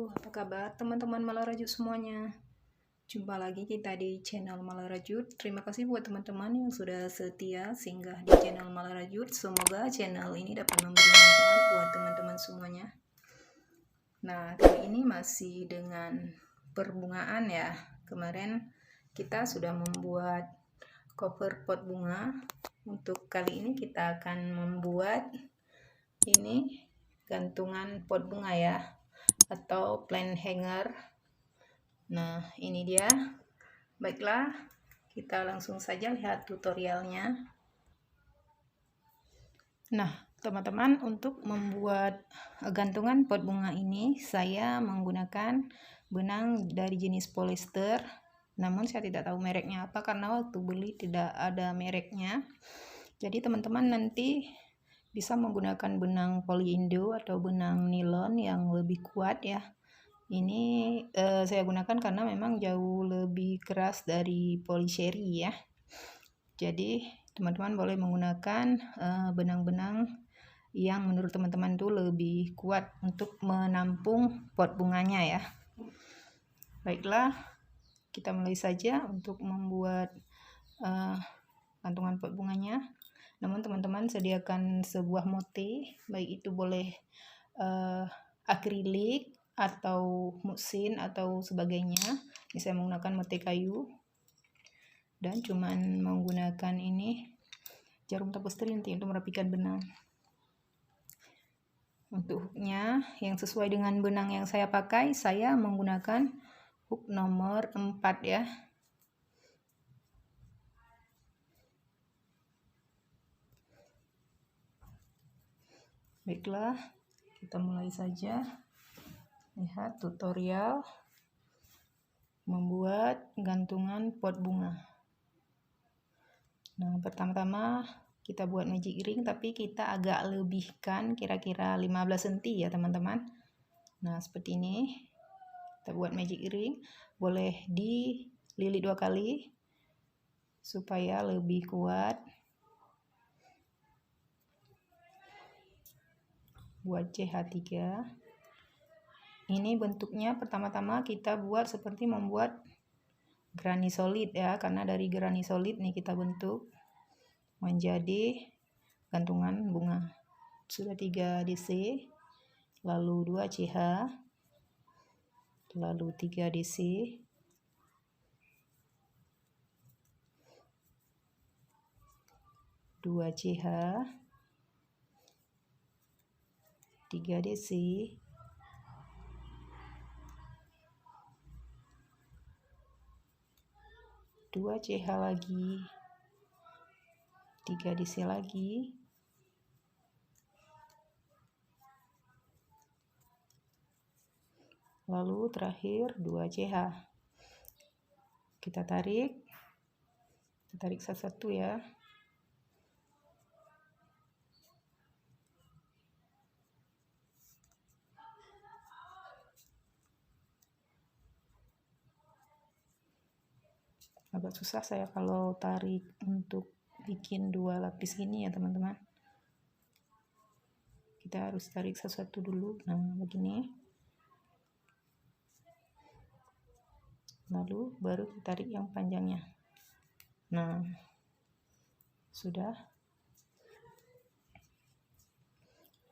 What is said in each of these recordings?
Apa kabar teman-teman Malarajut semuanya? Jumpa lagi kita di channel Malarajut. Terima kasih buat teman-teman yang sudah setia singgah di channel Malarajut. Semoga channel ini dapat memberi manfaat buat teman-teman semuanya. Nah, kali ini masih dengan perbungaan ya. Kemarin kita sudah membuat cover pot bunga. Untuk kali ini kita akan membuat ini gantungan pot bunga ya, atau plant hanger. Nah, ini dia. Baiklah, kita langsung saja lihat tutorialnya. Nah, teman-teman, untuk membuat gantungan pot bunga ini saya menggunakan benang dari jenis polyester. Namun saya tidak tahu mereknya apa karena waktu beli tidak ada mereknya. Jadi teman-teman nanti bisa menggunakan benang polyindo atau benang nilon yang lebih kuat ya. Ini saya gunakan karena memang jauh lebih keras dari polysheri ya. Jadi teman-teman boleh menggunakan benang-benang yang menurut teman-teman itu lebih kuat untuk menampung pot bunganya ya. Baiklah, kita mulai saja untuk membuat gantungan pot bunganya. Namun teman-teman sediakan sebuah motif, baik itu boleh akrilik atau muksin atau sebagainya. Ini saya menggunakan motif kayu dan cuman menggunakan ini jarum tebus terintik untuk merapikan benang. Untuk hooknya yang sesuai dengan benang yang saya pakai, saya menggunakan hook nomor 4 ya. Baiklah, kita mulai saja. Lihat tutorial membuat gantungan pot bunga. Nah, pertama-tama kita buat magic ring, tapi kita agak lebihkan kira-kira 15 cm ya teman-teman. Nah, seperti ini. Kita buat magic ring, boleh dililit 2 kali supaya lebih kuat. Buat CH3. Ini bentuknya pertama-tama kita buat seperti membuat granny solid ya, karena dari granny solid nih kita bentuk menjadi gantungan bunga. Sudah 3 DC, lalu 2 CH, lalu 3 DC, dua CH, 3 DC, 2 CH lagi, 3 DC lagi, lalu terakhir 2 CH. Kita tarik satu-satu ya. Agak susah saya kalau tarik untuk bikin 2 lapis ini ya teman-teman. Kita harus tarik satu-satu dulu. Nah, begini. Lalu baru tarik yang panjangnya. Nah, sudah.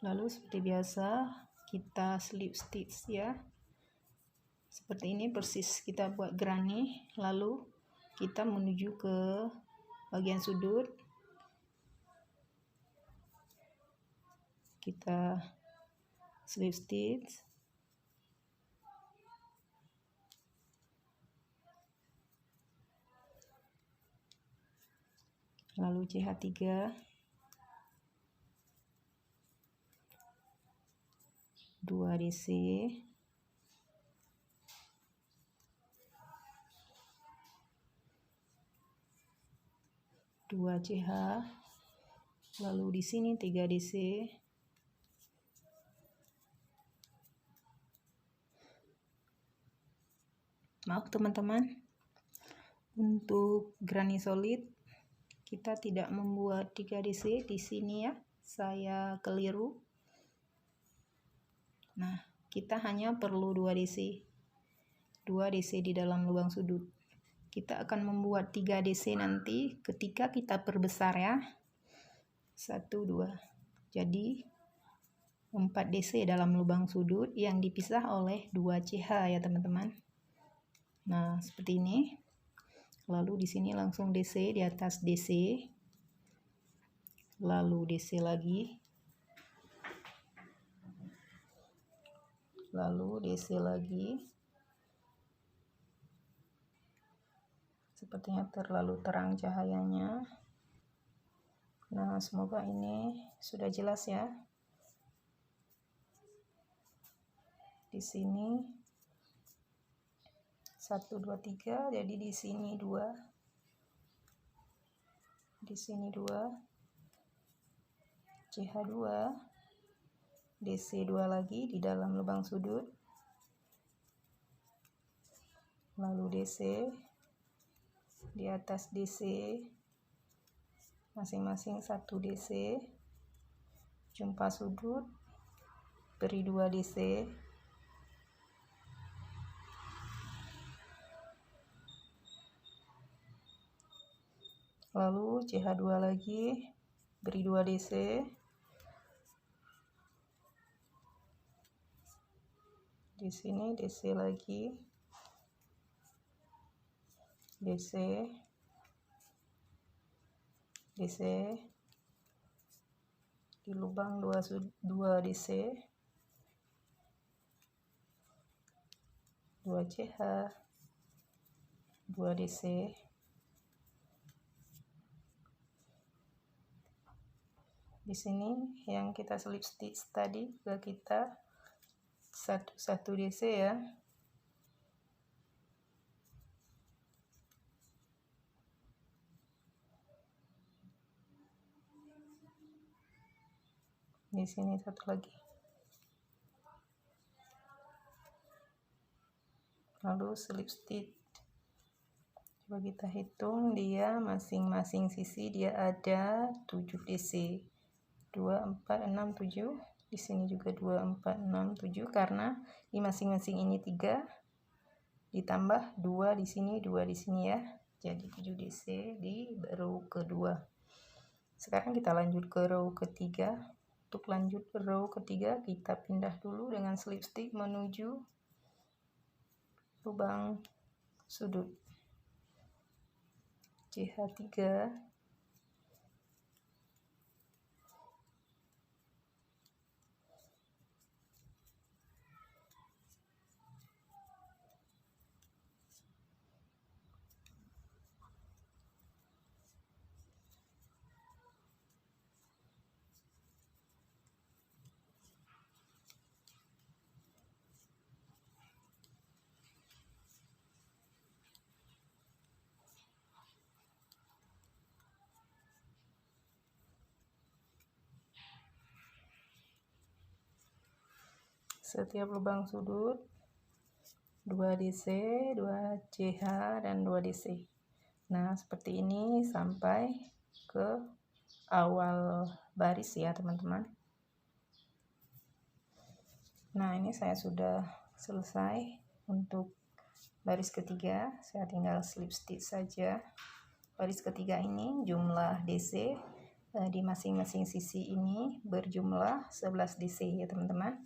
Lalu seperti biasa kita slip stitch ya. Seperti ini persis kita buat granny. Lalu kita menuju ke bagian sudut. Kita slip stitch. Lalu CH3. 2 DC. 2 CH, lalu di sini 3 DC, maaf teman-teman, untuk granny solid kita tidak membuat 3 DC di sini ya, saya keliru. Nah, kita hanya perlu 2 DC di dalam lubang sudut. Kita akan membuat 3 DC nanti ketika kita perbesar ya. 1 2. Jadi 4 DC dalam lubang sudut yang dipisah oleh 2 CH ya teman-teman. Nah, seperti ini. Lalu di sini langsung DC di atas DC. Lalu DC lagi. Lalu DC lagi. Sepertinya terlalu terang cahayanya. Nah, semoga ini sudah jelas ya. Di sini 1 2 3, jadi di sini 2. Di sini 2. CH2. DC 2 lagi di dalam lubang sudut. Lalu DC di atas DC, masing-masing 1 DC, jumpa sudut, beri 2 DC, lalu CH2 lagi, beri 2 DC, di sini DC lagi, DC, DC, di lubang 2 DC, 2 CH, 2 DC, di sini yang kita slip stitch tadi juga kita 1 DC ya. Di sini 1 lagi. Lalu slip stitch. Coba kita hitung, dia masing-masing sisi dia ada 7 DC. 2 4 6 7. Di sini juga 2 4 6 7 karena di masing-masing ini 3 ditambah 2 di sini, 2 di sini ya. Jadi 7 DC di row kedua. Sekarang kita lanjut ke row ketiga. Untuk lanjut row ketiga kita pindah dulu dengan slip stitch menuju lubang sudut CH3. Setiap lubang sudut 2 DC, 2 CH, dan 2 DC. Nah, seperti ini sampai ke awal baris ya teman-teman. Nah, ini saya sudah selesai untuk baris ketiga. Saya tinggal slip stitch saja. Baris ketiga ini jumlah DC di masing-masing sisi ini berjumlah 11 DC ya teman-teman.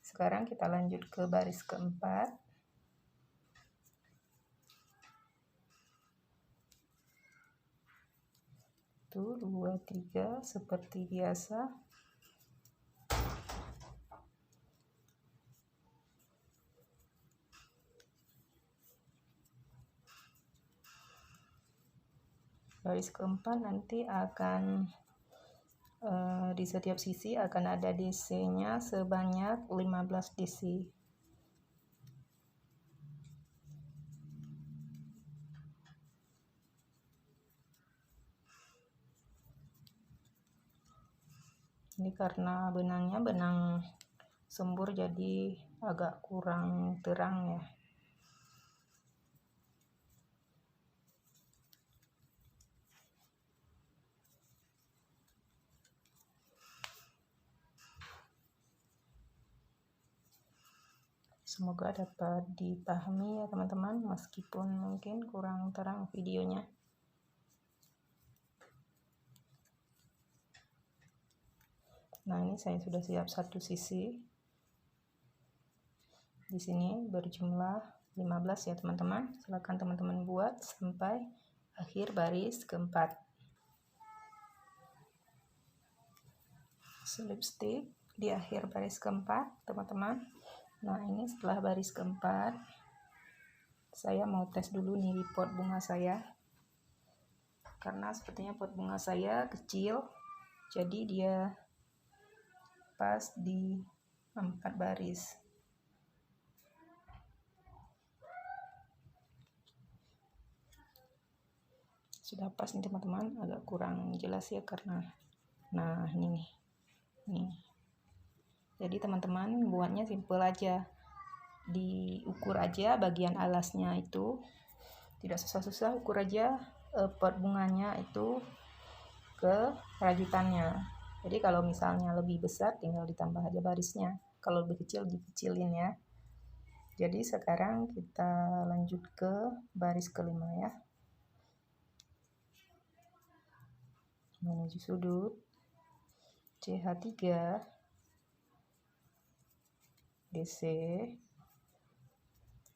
Sekarang kita lanjut ke baris keempat. Tuh 2 3 seperti biasa. Baris keempat nanti akan di setiap sisi akan ada DC-nya sebanyak 15 DC. Ini karena benangnya benang sembur jadi agak kurang terang ya. Semoga dapat dipahami ya teman-teman, meskipun mungkin kurang terang videonya. Nah, ini saya sudah siap satu sisi. Di sini berjumlah 15 ya teman-teman. Silakan teman-teman buat sampai akhir baris keempat. Slip stick di akhir baris keempat teman-teman. Nah, ini setelah baris keempat, saya mau tes dulu nih di pot bunga saya, karena sepertinya pot bunga saya kecil, jadi dia pas di 4 baris. Sudah pas nih teman-teman, agak kurang jelas ya karena nah ini nih. Jadi teman-teman buatnya simple aja, diukur aja bagian alasnya itu, tidak susah-susah, ukur aja pot bunganya itu ke rajutannya. Jadi kalau misalnya lebih besar tinggal ditambah aja barisnya, kalau lebih kecil dikecilin ya. Jadi sekarang kita lanjut ke baris kelima ya, menuju sudut CH3 DC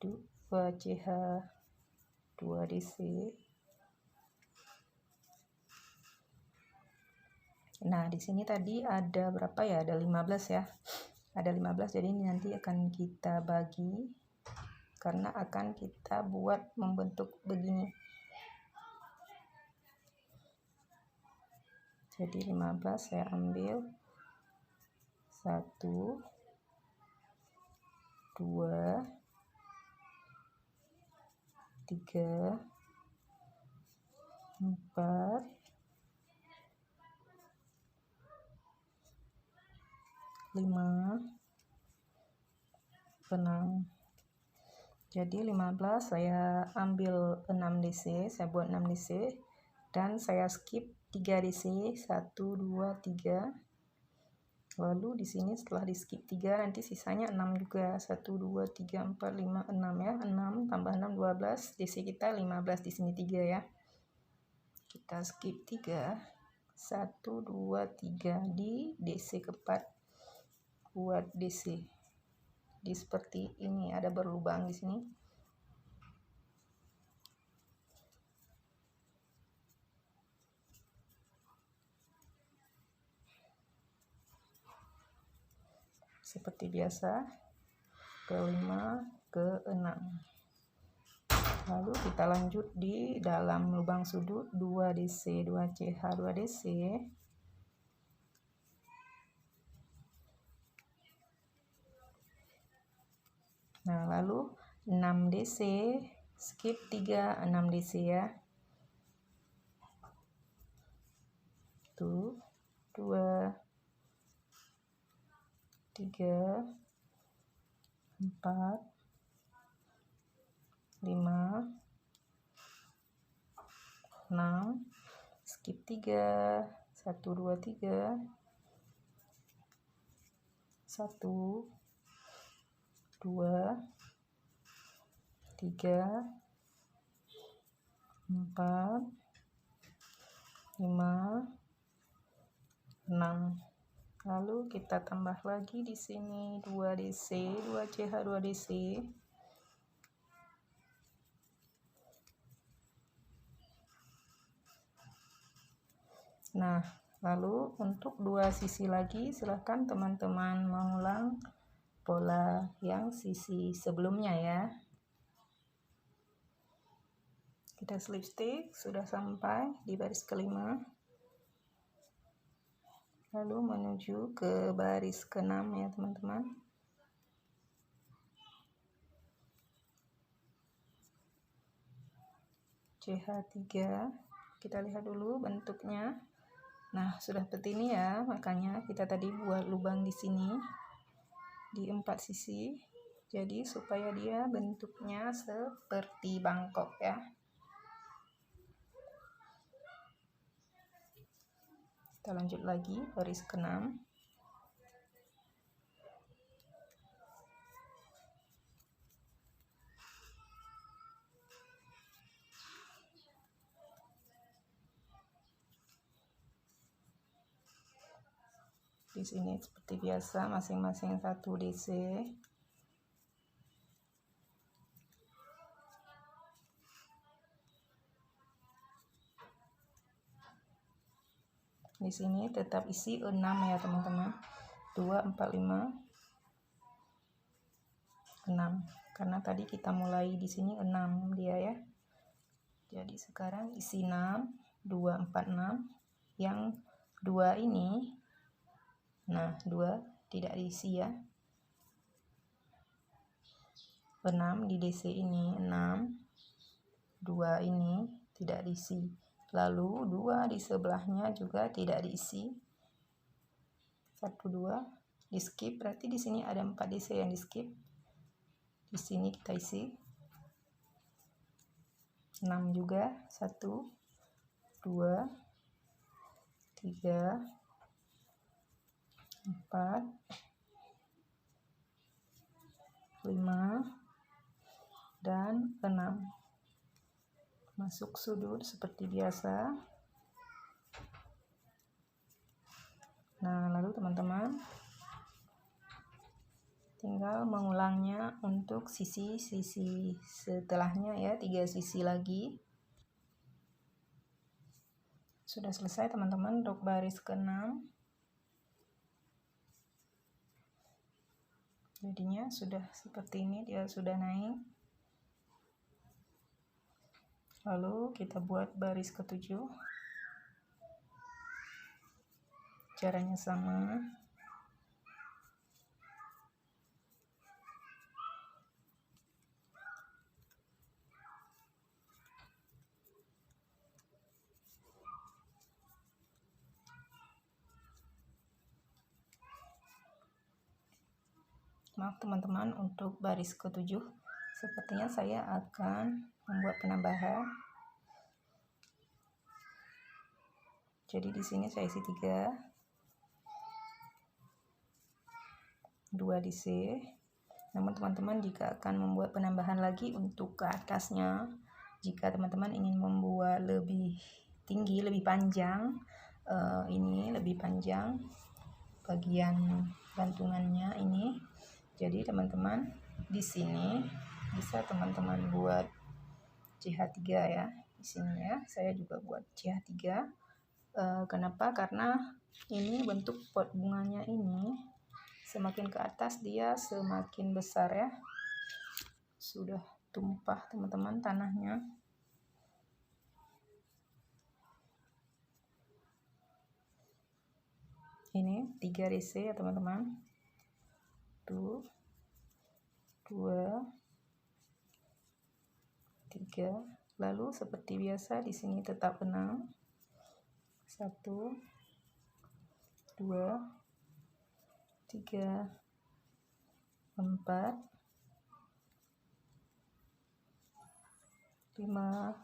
2 CH 2 DC. Nah, di sini tadi ada berapa ya? Ada 15 ya. Ada 15, jadi ini nanti akan kita bagi karena akan kita buat membentuk begini. Jadi 15 saya ambil 1 2 3 4 5 6. Jadi 15 saya ambil 6 DC, saya buat 6 DC dan saya skip 3 DC, 1 2 3. Lalu di sini setelah di skip 3 nanti sisanya 6 juga, 1 2 3 4 5 6 ya. 6 tambah 6 12, DC kita 15, di sini 3 ya. Kita skip 3, 1 2 3 di DC keempat, buat DC di seperti ini, ada berlubang di sini. Seperti biasa, ke 5 ke 6. Lalu kita lanjut di dalam lubang sudut 2 DC 2 CH 2 DC. Nah, lalu 6 DC, skip 3, 6 DC ya. 1 2 3 4 5 6, skip 3, 1 2 3, 1 2 3 4 5 6. Lalu kita tambah lagi di sini 2 DC 2 CH 2 DC. Nah, lalu untuk 2 sisi lagi silahkan teman-teman mengulang pola yang sisi sebelumnya ya. Kita slip stick, sudah sampai di baris kelima. Lalu menuju ke baris ke-6 ya teman-teman. CH3, kita lihat dulu bentuknya. Nah, sudah seperti ini ya, makanya kita tadi buat lubang di sini di 4 sisi. Jadi supaya dia bentuknya seperti bangkok ya. Kita lanjut lagi baris ke-6. Di sini seperti biasa masing-masing 1 DC. Di sini tetap isi 6 ya teman-teman. 2, 4, 5, 6. Karena tadi kita mulai di sini 6 dia ya. Jadi sekarang isi 6, 2, 4, 6. Yang 2 ini, nah 2 tidak diisi ya. 6 di DC ini 6, 2 ini tidak diisi. Lalu 2 di sebelahnya juga tidak diisi. 1, 2 di skip, berarti di sini ada 4 DC yang di skip. Di sini kita isi 6 juga. 1, 2, 3, 4, 5, dan 6. Masuk sudut seperti biasa. Nah, lalu teman-teman tinggal mengulangnya untuk sisi-sisi setelahnya ya, 3 sisi lagi. Sudah selesai teman-teman untuk baris ke-6. Jadinya sudah seperti ini, dia sudah naik. Lalu kita buat baris ke-7. Caranya sama. Maaf teman-teman, untuk baris ke-7 sepertinya saya akan membuat penambahan. Jadi di sini saya isi 3, 2 DC. Namun teman-teman jika akan membuat penambahan lagi untuk ke atasnya, jika teman-teman ingin membuat lebih tinggi, lebih panjang, ini lebih panjang bagian gantungannya ini. Jadi teman-teman di sini bisa teman-teman buat CH3 ya. Di sini ya, saya juga buat CH3. Kenapa? Karena ini bentuk pot bunganya ini semakin ke atas dia semakin besar ya. Sudah tumpah teman-teman tanahnya. Ini 3 DC ya teman-teman. 1, 2, 3. Lalu seperti biasa di sini tetap 6. 1, 2, 3, 4, 5,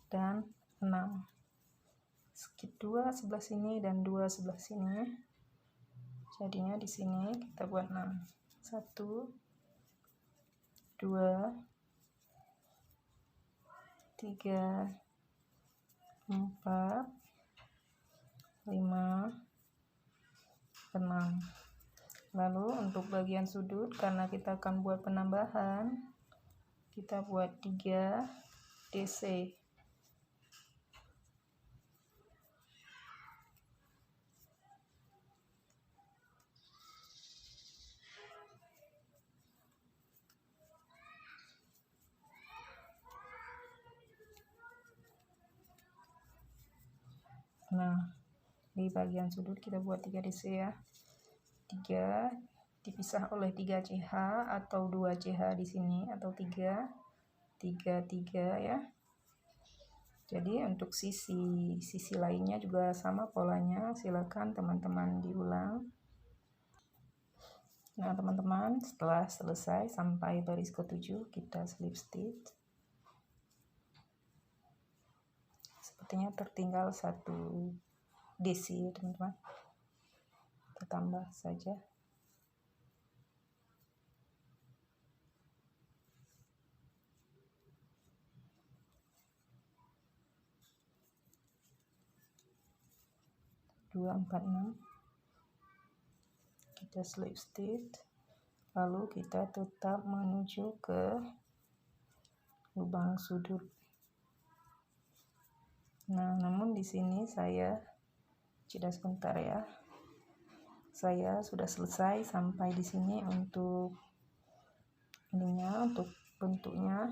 dan 6. Skip 2 sebelah sini dan 2 sebelah sini. Jadinya di sini kita buat 6. 1, 2, 3, 4, 5, 6. Lalu untuk bagian sudut, karena kita akan buat penambahan, kita buat 3 DC. Nah, di bagian sudut kita buat 3 DC ya. 3 dipisah oleh 3 CH atau 2 CH di sini, atau 3 ya. Jadi untuk sisi lainnya juga sama polanya, silakan teman-teman diulang. Nah teman-teman, setelah selesai sampai baris ke-7 kita slip stitch. Sepertinya tertinggal 1 DC teman-teman, kita tambah saja. Dua, 4, 6. kita slip stitch, lalu kita tetap menuju ke lubang sudut. Nah, namun di sini saya jeda sebentar ya. Saya sudah selesai sampai di sini untuk ininya, untuk bentuknya,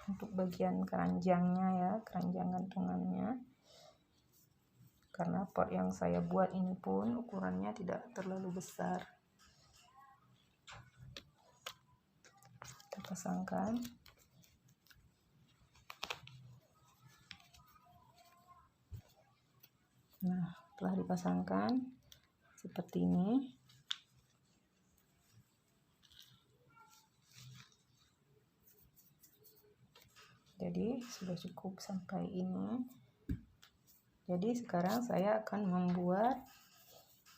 untuk bagian keranjangnya ya, keranjang gantungannya. Karena pot yang saya buat ini pun ukurannya tidak terlalu besar. Kita pasangkan. Nah, telah dipasangkan seperti ini. Jadi sudah cukup sampai ini. Jadi sekarang saya akan membuat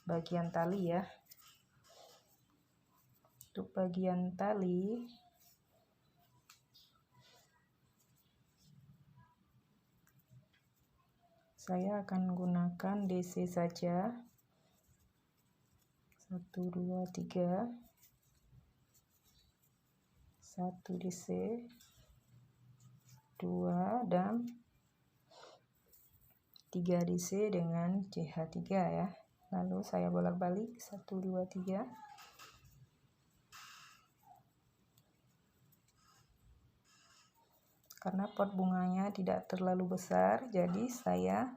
bagian tali ya. Untuk bagian tali saya akan gunakan DC saja. 1 2 3. 1 DC, 2 dan 3 DC dengan CH3 ya. Lalu saya bolak-balik 1 2 3. Karena pot bunganya tidak terlalu besar, jadi saya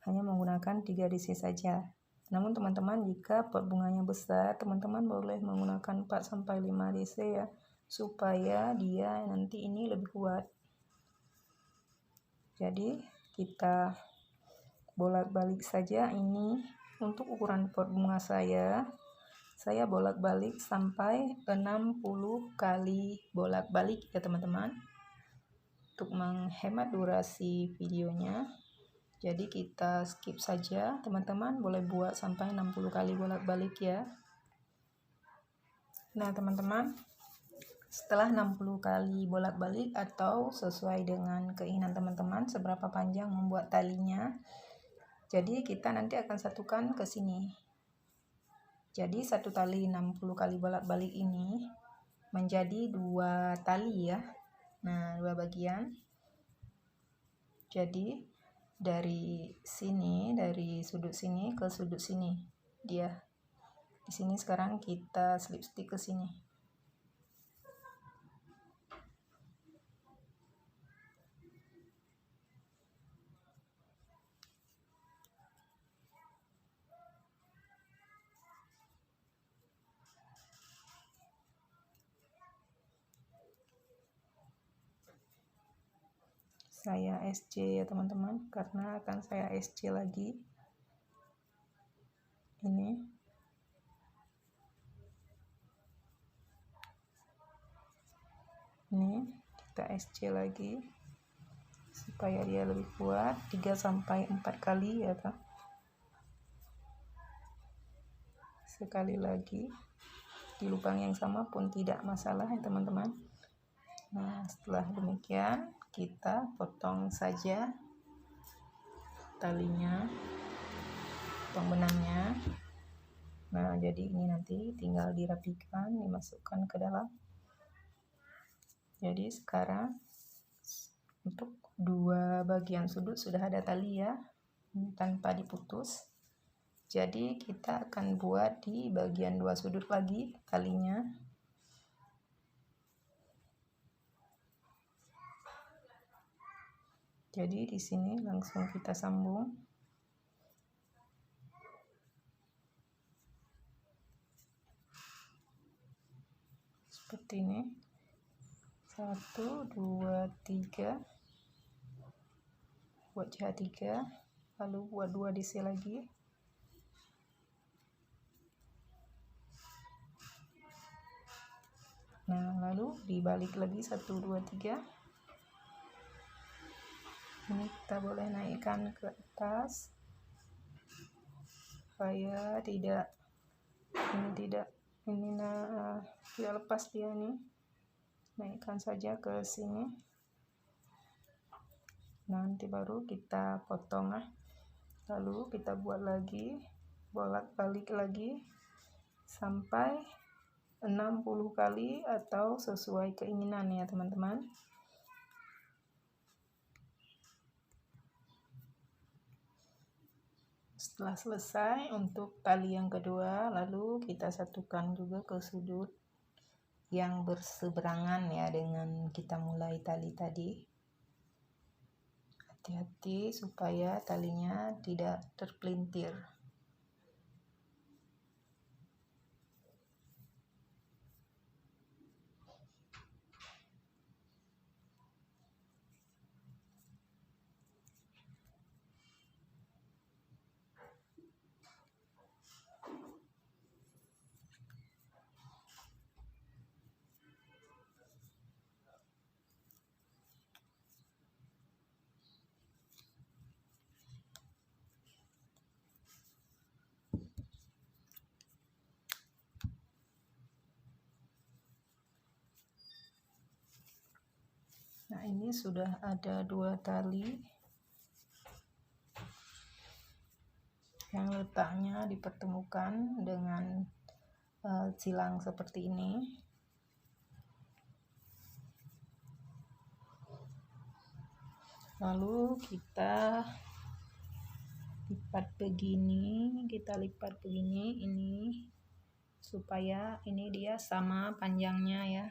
hanya menggunakan 3 DC saja. Namun teman-teman, jika pot bunganya besar, teman-teman boleh menggunakan 4-5 DC ya, supaya dia nanti ini lebih kuat. Jadi kita bolak-balik saja ini. Untuk ukuran pot bunga saya bolak-balik sampai 60 kali bolak-balik ya teman-teman, untuk menghemat durasi videonya. Jadi kita skip saja, teman-teman boleh buat sampai 60 kali bolak-balik ya. Nah teman-teman, setelah 60 kali bolak-balik atau sesuai dengan keinginan teman-teman seberapa panjang membuat talinya, jadi kita nanti akan satukan ke sini. Jadi satu tali 60 kali bolak-balik ini menjadi 2 tali ya. Nah, 2 bagian. Jadi dari sini, dari sudut sini ke sudut sini dia. Di sini sekarang kita slip stick ke sini. Saya SC ya teman-teman, karena akan saya SC lagi. Ini kita SC lagi supaya dia lebih kuat, 3-4 kali ya toh. Sekali lagi di lubang yang sama pun tidak masalah ya teman-teman. Nah, setelah demikian kita potong saja talinya, potong benangnya. Nah, jadi ini nanti tinggal dirapikan, dimasukkan ke dalam. Jadi sekarang untuk 2 bagian sudut sudah ada tali ya, tanpa diputus. Jadi kita akan buat di bagian 2 sudut lagi talinya. Jadi di sini langsung kita sambung. Seperti ini. 1 2 3. Buat CH3, lalu buat 2 DC lagi. Nah, lalu dibalik lagi 1 2 3. Ini kita boleh naikkan ke atas supaya tidak lepas dia nih. Naikkan saja ke sini. Nanti baru kita potong lalu kita buat lagi bolak-balik lagi 1 sampai 60 kali atau sesuai keinginan ya teman-teman. Setelah selesai untuk tali yang kedua, lalu kita satukan juga ke sudut yang berseberangan ya dengan kita mulai tali tadi. Hati-hati supaya talinya tidak terpelintir. Nah, ini sudah ada 2 tali yang letaknya dipertemukan dengan silang seperti ini. Lalu kita lipat begini, ini supaya ini dia sama panjangnya ya.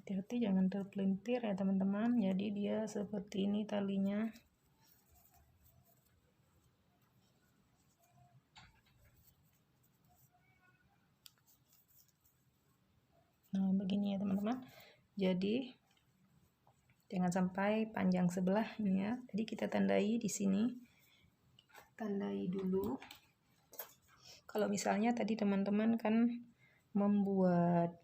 Hati-hati jangan terpelintir ya teman-teman. Jadi dia seperti ini talinya. Nah, begini ya teman-teman. Jadi jangan sampai panjang sebelah ini ya. Jadi kita tandai di sini. Tandai dulu. Kalau misalnya tadi teman-teman kan membuat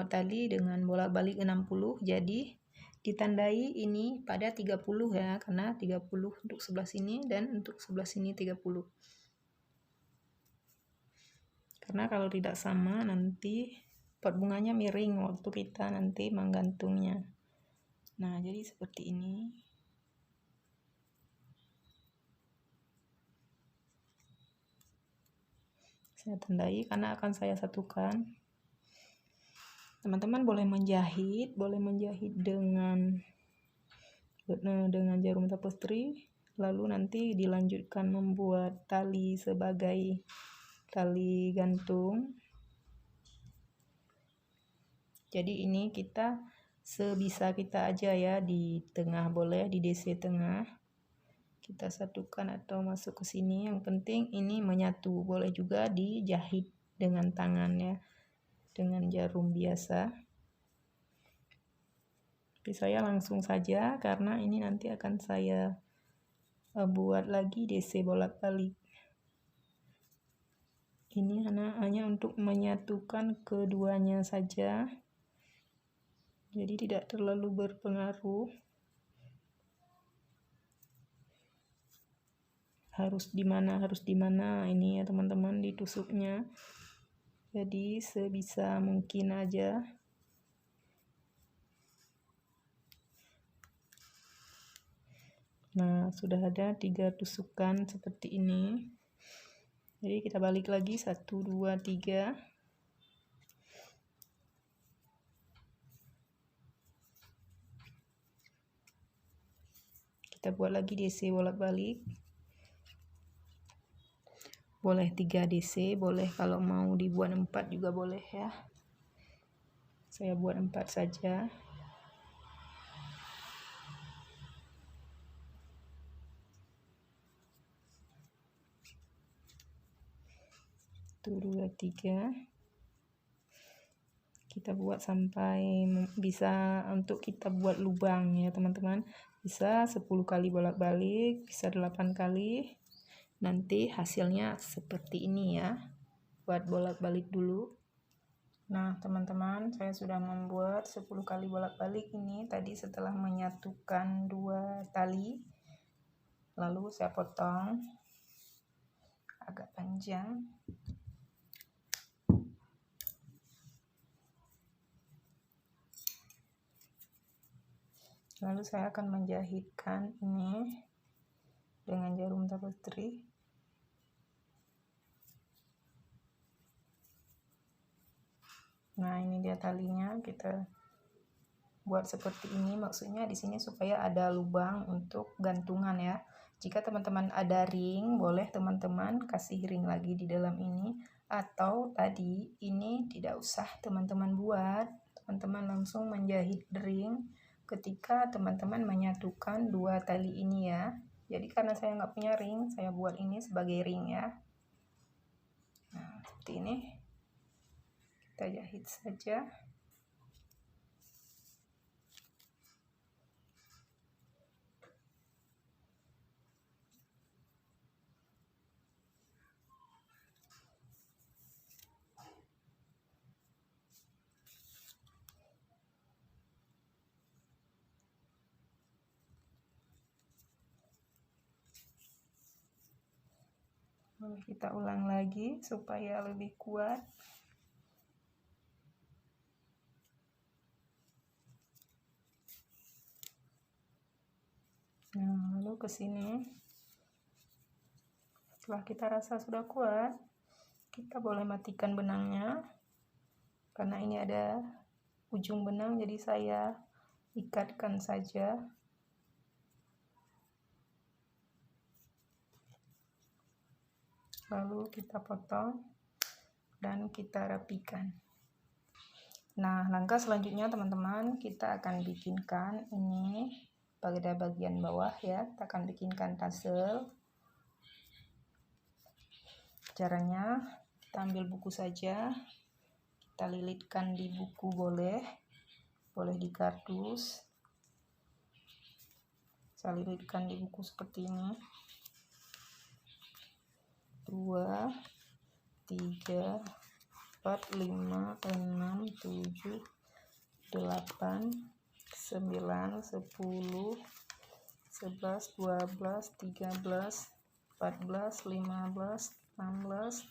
tali dengan bolak-balik 60, jadi ditandai ini pada 30 ya, karena 30 untuk sebelah sini dan untuk sebelah sini 30. Karena kalau tidak sama nanti pot bunganya miring waktu kita nanti menggantungnya. Nah, jadi seperti ini. Saya tandai karena akan saya satukan. Teman-teman boleh menjahit dengan jarum tapestri, lalu nanti dilanjutkan membuat tali sebagai tali gantung. Jadi ini kita sebisa kita aja ya, di tengah boleh, di DC tengah kita satukan atau masuk ke sini. Yang penting ini menyatu. Boleh juga dijahit dengan tangan ya, dengan jarum biasa. Tapi saya langsung saja karena ini nanti akan saya buat lagi DC bolak-balik. Ini hanya untuk menyatukan keduanya saja. Jadi tidak terlalu berpengaruh. Harus di mana ini ya teman-teman ditusuknya. Jadi sebisa mungkin aja. Nah, sudah ada 3 tusukan seperti ini. Jadi kita balik lagi 1, 2, 3. Kita buat lagi DC bolak-balik. Boleh 3 DC, boleh kalau mau dibuat 4 juga boleh ya. Saya buat 4 saja. Satu, 2, 3. Kita buat sampai bisa untuk kita buat lubang ya teman-teman. Bisa 10 kali bolak-balik, bisa 8 kali. Nanti hasilnya seperti ini ya. Buat bolak-balik dulu. Nah teman-teman, saya sudah membuat 10 kali bolak-balik ini tadi setelah menyatukan 2 tali. Lalu saya potong agak panjang. Lalu saya akan menjahitkan ini dengan jarum tapestri. Nah, ini dia talinya, kita buat seperti ini. Maksudnya di sini supaya ada lubang untuk gantungan ya. Jika teman-teman ada ring, boleh teman-teman kasih ring lagi di dalam ini. Atau tadi ini tidak usah teman-teman buat, teman-teman langsung menjahit ring ketika teman-teman menyatukan dua tali ini ya. Jadi karena saya nggak punya ring, saya buat ini sebagai ring ya. Nah, seperti ini. Kita jahit saja. Kita ulang lagi supaya lebih kuat. Nah, lalu ke sini. Setelah kita rasa sudah kuat, kita boleh matikan benangnya. Karena ini ada ujung benang, jadi saya ikatkan saja. Lalu kita potong dan kita rapikan. Nah, langkah selanjutnya teman-teman, kita akan bikinkan ini pada bagian bawah ya. Kita akan bikinkan tassel. Caranya, kita ambil buku saja, kita lilitkan di buku boleh di kardus. Saya lilitkan di buku seperti ini. 2, 3, 4, 5, 6, 7, 8, 9, 10, 11, 12, 13, 14, 15, 16,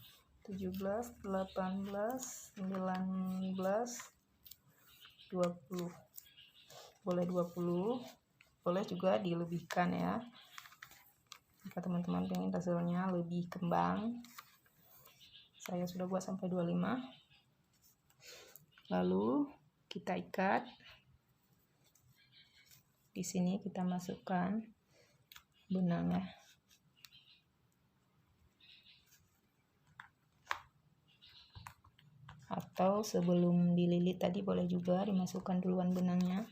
17, 18, 19, 20. Boleh 20, boleh juga dilebihkan ya. Jika teman-teman pengen tasselnya lebih kembang, saya sudah buat sampai 25. Lalu kita ikat. Di sini kita masukkan benangnya. Atau sebelum dililit tadi boleh juga dimasukkan duluan benangnya.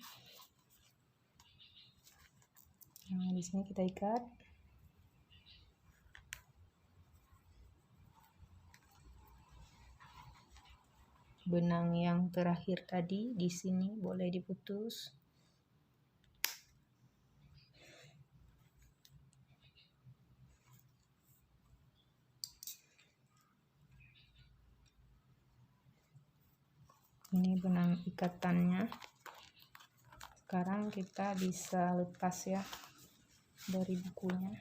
Nah, di sini kita ikat. Benang yang terakhir tadi di sini boleh diputus. Ini benang ikatannya. Sekarang kita bisa lepas ya dari bukunya.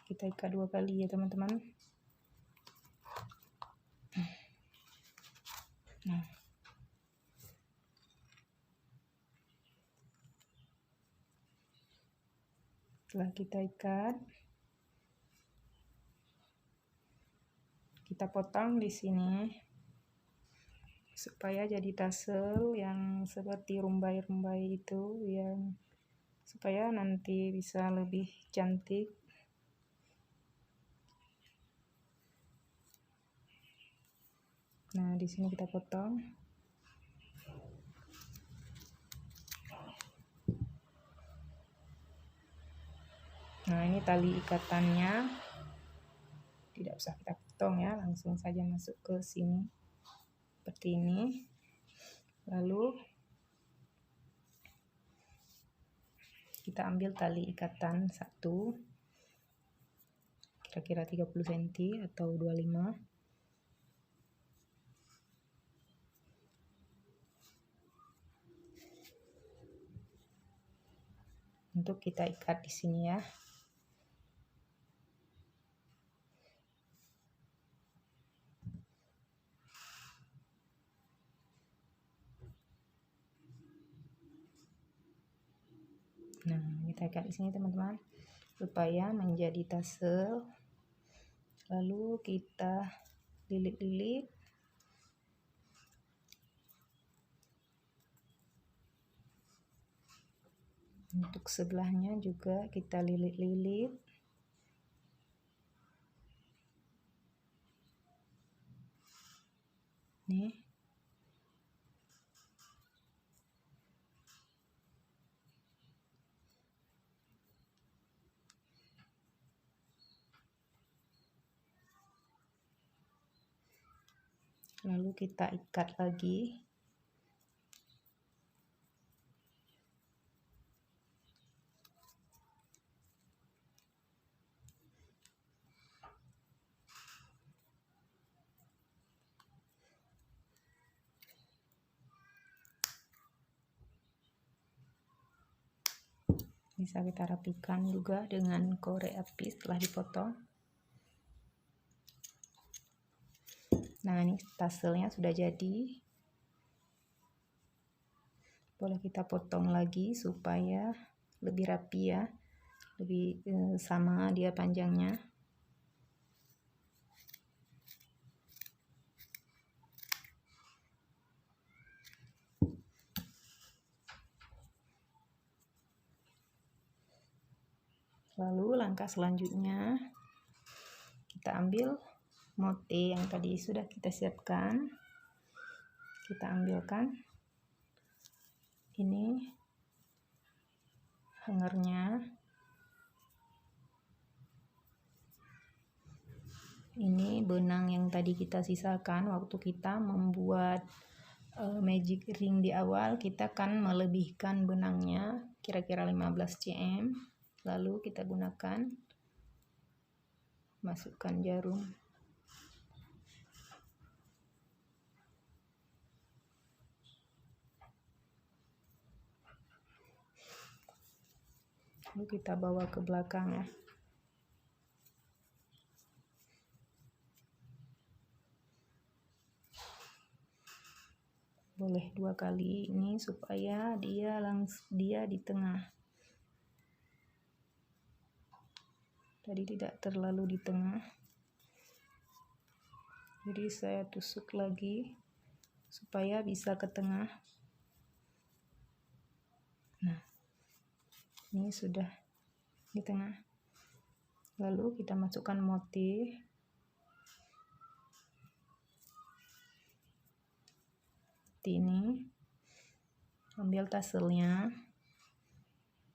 Kita ikat 2 kali ya teman-teman. Nah, setelah kita ikat, kita potong di sini supaya jadi tassel yang seperti rumbai-rumbai itu, yang supaya nanti bisa lebih cantik. Nah, di sini kita potong. Nah, ini tali ikatannya. Tidak usah kita potong ya, langsung saja masuk ke sini. Seperti ini. Lalu kita ambil tali ikatan satu. Kira-kira 30 cm atau 25. Untuk kita ikat di sini ya. kita ikat di sini teman-teman supaya menjadi tassel. Lalu kita lilit-lilit. Untuk sebelahnya juga kita lilit-lilit. Nih. Lalu kita ikat lagi. Bisa kita rapikan juga dengan korek api setelah dipotong. Nah, ini tasselnya sudah jadi. Boleh kita potong lagi supaya lebih rapi ya, lebih sama dia panjangnya. Lalu langkah selanjutnya kita ambil motif yang tadi sudah kita siapkan, kita ambilkan ini hangernya, ini benang yang tadi kita sisakan waktu kita membuat magic ring di awal. Kita kan melebihkan benangnya kira-kira 15 cm. Lalu kita gunakan, masukkan jarum. Lalu kita bawa ke belakang ya. Boleh 2 kali ini supaya dia di tengah. Tadi tidak terlalu di tengah, jadi saya tusuk lagi supaya bisa ke tengah. Nah, ini sudah di tengah. Lalu kita masukkan motif. Seperti ini. Ambil tasselnya,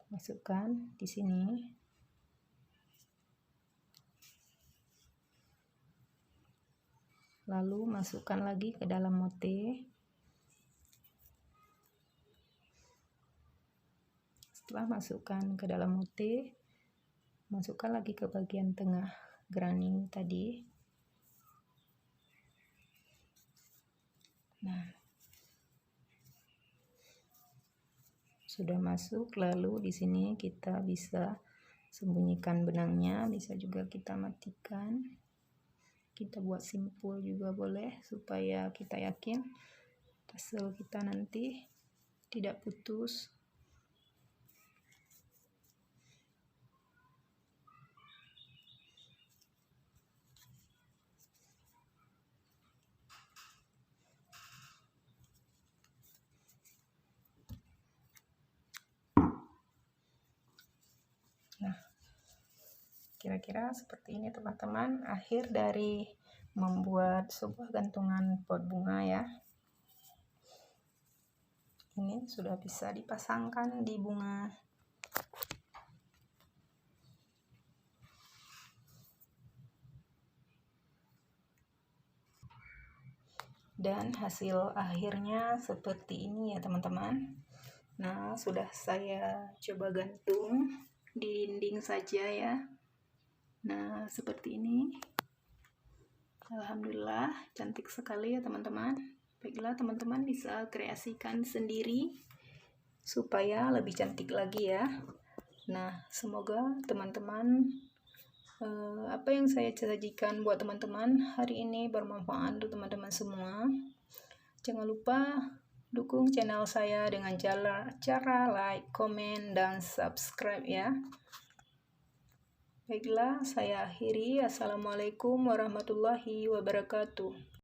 masukkan di sini. Lalu masukkan lagi ke dalam motif. Setelah masukkan ke dalam motif, masukkan lagi ke bagian tengah graning tadi. Nah, sudah masuk. Lalu di sini kita bisa sembunyikan benangnya, bisa juga kita matikan. Kita buat simpul juga boleh supaya kita yakin tassel kita nanti tidak putus. Nah, kira-kira seperti ini teman-teman, akhir dari membuat sebuah gantungan pot bunga ya. Ini sudah bisa dipasangkan di bunga. Dan hasil akhirnya seperti ini ya teman-teman. Nah, sudah saya coba gantung di dinding saja ya. Nah, seperti ini. Alhamdulillah, cantik sekali ya teman-teman. Baiklah, teman-teman bisa kreasikan sendiri supaya lebih cantik lagi ya. Nah, semoga teman-teman apa yang saya sajikan buat teman-teman hari ini bermanfaat untuk teman-teman semua. Jangan lupa Dukung channel saya dengan cara like, komen, dan subscribe ya. Baiklah, saya akhiri. Assalamualaikum warahmatullahi wabarakatuh.